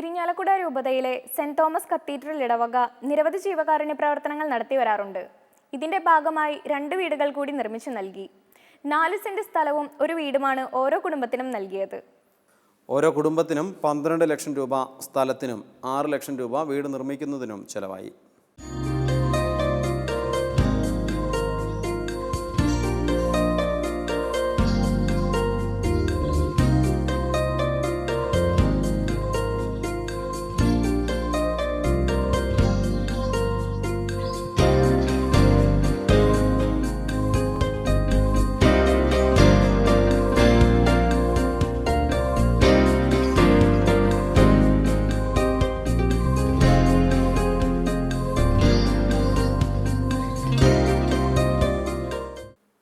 ഇരിങ്ങാലക്കുട രൂപതയിലെ saint Thomas cathedral ഇടവക നിരവധി ജീവകാരുണ്യ പ്രവർത്തനങ്ങൾ നടത്തി വരാറുണ്ട്. ഇതിന്റെ ഭാഗമായി 2 വീടുകൾ കൂടി നിർമ്മിച്ചു നൽകി. 4 സെന്റ് സ്ഥലവും ഒരു വീടുമാണ് ഓരോ കുടുംബത്തിനും നൽകിയത്. ഓരോ കുടുംബത്തിനും 12 ലക്ഷം രൂപ, സ്ഥലത്തിനും 6 ലക്ഷം രൂപ വീട് നിർമ്മിക്കുന്നതിനും ചെലവായി.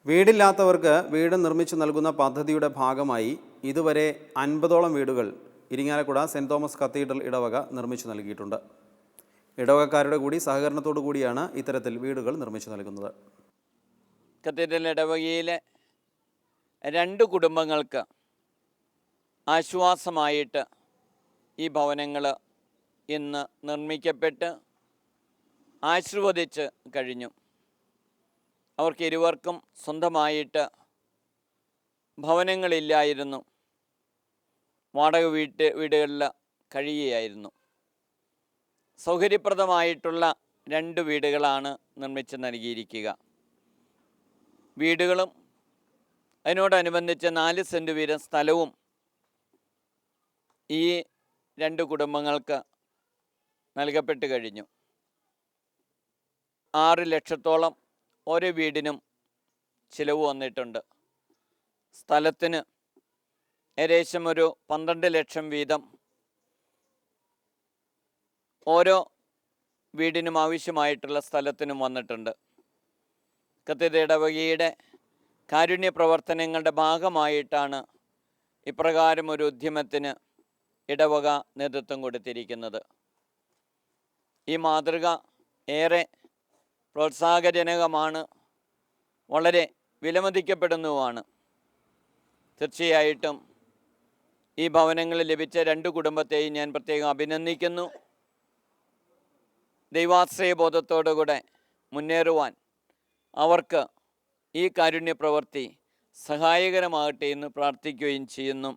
വീടില്ലാത്തവർക്ക് വീട് നിർമ്മിച്ചു നൽകുന്ന പദ്ധതിയുടെ ഭാഗമായി ഇതുവരെ 50ഓളം വീടുകൾ ഇരിങ്ങാലക്കുട സെന്റ് തോമസ് കത്തീഡ്രൽ ഇടവക നിർമ്മിച്ചു നൽകിയിട്ടുണ്ട്. ഇടവകക്കാരുടെ കൂടി സഹകരണത്തോടു കൂടിയാണ് ഇത്തരത്തിൽ വീടുകൾ നിർമ്മിച്ചു നൽകുന്നത്. കത്തീഡ്രൽ ഇടവകയിലെ 2 കുടുംബങ്ങൾക്ക് ആശ്വാസമായിട്ട് ഈ ഭവനങ്ങൾ ഇന്ന് നിർമ്മിക്കപ്പെട്ട് ആശീർവദിച്ച് കഴിഞ്ഞു. അവർക്ക് ഇരുവർക്കും ഭവനങ്ങളില്ലായിരുന്നു. വാടക വീടുകളിൽ കഴിയുകയായിരുന്നു. സൗകര്യപ്രദമായിട്ടുള്ള 2 വീടുകളാണ് നിർമ്മിച്ച് നൽകിയിരിക്കുക. വീടുകളും അതിനോടനുബന്ധിച്ച് 4 സെൻറ്റ് വീതം സ്ഥലവും ഈ 2 കുടുംബങ്ങൾക്ക് നൽകപ്പെട്ട് കഴിഞ്ഞു. 6 ലക്ഷത്തോളം ഓരോ വീടിനും ചിലവ് വന്നിട്ടുണ്ട്. സ്ഥലത്തിന് ഏകദേശം ഒരു 12 ലക്ഷം വീതം ഓരോ വീടിനും ആവശ്യമായിട്ടുള്ള സ്ഥലത്തിനും വന്നിട്ടുണ്ട്. കത്തീഡ്രൽ ഇടവകയുടെ കാരുണ്യ പ്രവർത്തനങ്ങളുടെ ഭാഗമായിട്ടാണ് ഇപ്രകാരം ഒരു ഉദ്യമത്തിന് ഇടവക നേതൃത്വം കൊടുത്തിരിക്കുന്നത്. ഈ മാതൃക ഏറെ പ്രോത്സാഹജനകമാണ്, വളരെ വിലമതിക്കപ്പെടുന്നതുമാണ്. തീർച്ചയായിട്ടും ഈ ഭവനങ്ങളിൽ ലഭിച്ച 2 കുടുംബത്തെയും ഞാൻ പ്രത്യേകം അഭിനന്ദിക്കുന്നു. ദൈവാശ്രയബോധത്തോടുകൂടെ മുന്നേറുവാൻ അവർക്ക് ഈ കാരുണ്യ പ്രവൃത്തി സഹായകരമാകട്ടെ എന്ന് പ്രാർത്ഥിക്കുകയും ചെയ്യുന്നു.